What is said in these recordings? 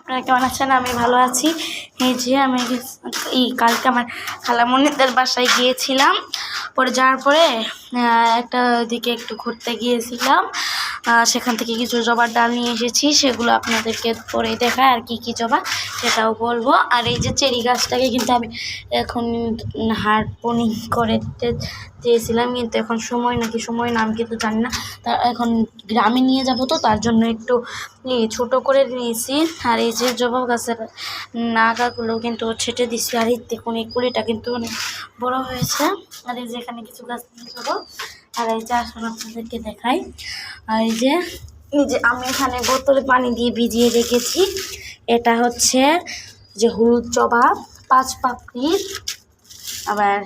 আপনারা কেমন আছেন? আমি ভালো আছি। এই যে আমি কালকে আমার খালামণিদের বাসায় গিয়েছিলাম। পরে যাওয়ার পরে একটা দিকে একটু ঘুরতে গিয়েছিলাম। সেখান থেকে কিছু জবার ডাল নিয়ে এসেছি, সেগুলো আপনাদেরকে পরে দেখায় আর কি জবা সেটাও বলবো। আর এই যে চেরি গাছটাকে কিন্তু আমি এখন হারপোনিং করে চেয়েছিলাম, কিন্তু এখন সময় নাকি সময় না আমি কিন্তু জানি না। তা এখন গ্রামে নিয়ে যাব, তো তার জন্য একটু ছোট করে নিয়েছি। আর এই যে জবা গাছের নাগাগুলো কিন্তু ছেটে দিচ্ছি। আর এই দেখুন এই কুড়িটা কিন্তু অনেক বড় হয়েছে। আর এই যে এখানে কিছু গাছ নিয়ে যাবো। আর এই যে আসুন আপনাদেরকে দেখাই। আর এই যে আমি এখানে বোতলে পানি দিয়ে ভিজিয়ে রেখেছি। এটা হচ্ছে যে হলুদ জবা 5 পাপড়ির। আবার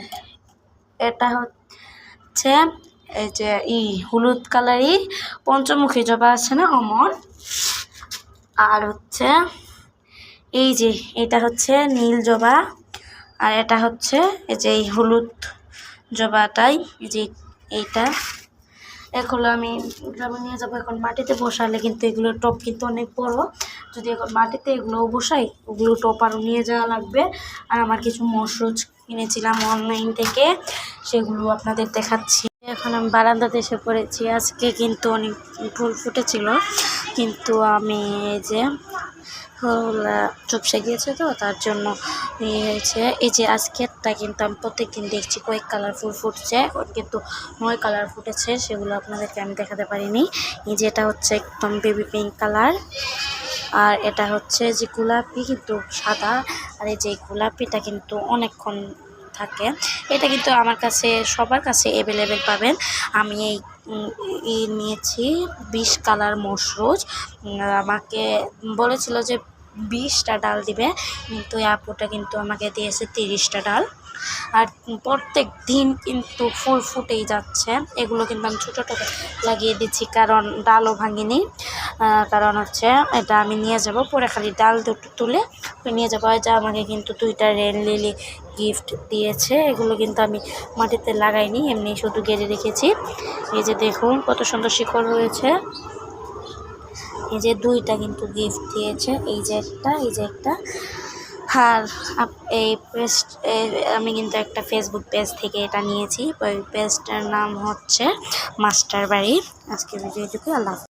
এটা হচ্ছে এই যে হলুদ কালারই পঞ্চমুখী জবা আছে না, অমর। আর হচ্ছে এই যে এটা হচ্ছে নীল জবা। আর এটা হচ্ছে এই যে এই হলুদ জবাটাই, এই যে এইটা। এগুলো আমি গ্রামে নিয়ে যাবো। এখন মাটিতে বসালে কিন্তু এগুলোর টপ কিন্তু অনেক বড়। যদি এখন মাটিতে এগুলোও বসাই, ওগুলো টপ আরও নিয়ে যাওয়া লাগবে। আর আমার কিছু মশরুচ কিনেছিলাম অনলাইন থেকে, সেগুলো আপনাদের দেখাচ্ছি। এখন আমি বারান্দাতে এসে পড়েছি। আজকে কিন্তু অনেক ফুল ফুটেছিল, কিন্তু আমি এই যে চুপসে গিয়েছে, তো তার জন্য হয়েছে। এই যে আজকেরটা কিন্তু আমি প্রত্যেকদিন দেখছি কয়েক কালার ফুল ফুটছে, এখন কিন্তু 9 কালার ফুটেছে, সেগুলো আপনাদেরকে আমি দেখাতে পারিনি। এই যে এটা হচ্ছে একদম বেবি পিঙ্ক কালার। আর এটা হচ্ছে যে গোলাপি কিন্তু সাদা। আর এই যে গোলাপিটা কিন্তু অনেকক্ষণ থাকে। এটা কিন্তু আমার কাছে সবার কাছে অ্যাভেলেবেল পাবেন। আমি এই নিয়েছি 20 কালার মশরুজ। আমাকে বলেছিল যে 20টা ডাল দিবে, কিন্তু এই আপুটা কিন্তু আমাকে দিয়েছে 30টা ডাল। আর প্রত্যেক দিন কিন্তু ফুল ফুটেই যাচ্ছে। এগুলো কিন্তু আমি ছোটো ছোটো লাগিয়ে দিচ্ছি, কারণ ডালও ভাঙিনি। কারণ হচ্ছে এটা আমি নিয়ে যাব, পরে খালি ডাল দুটো তুলে নিয়ে যাবো। যা আমাকে কিন্তু 2টা রেন লিলি গিফট দিয়েছে। এগুলো কিন্তু আমি মাটিতে লাগাইনি, এমনি শুধু গেড়ে রেখেছি। এই যে দেখুন কত সুন্দর শিকড় হয়েছে। এই যে 2টা কিন্তু গিফট দিয়েছে, এই যে একটা, এই যে একটা। আর এই পেস্ট আমি কিন্তু একটা ফেসবুক পেজ থেকে এটা নিয়েছি। ওই পেজটার নাম হচ্ছে মাস্টার বাড়ি। আজকে ভিডিওটুকু আল্লাহ।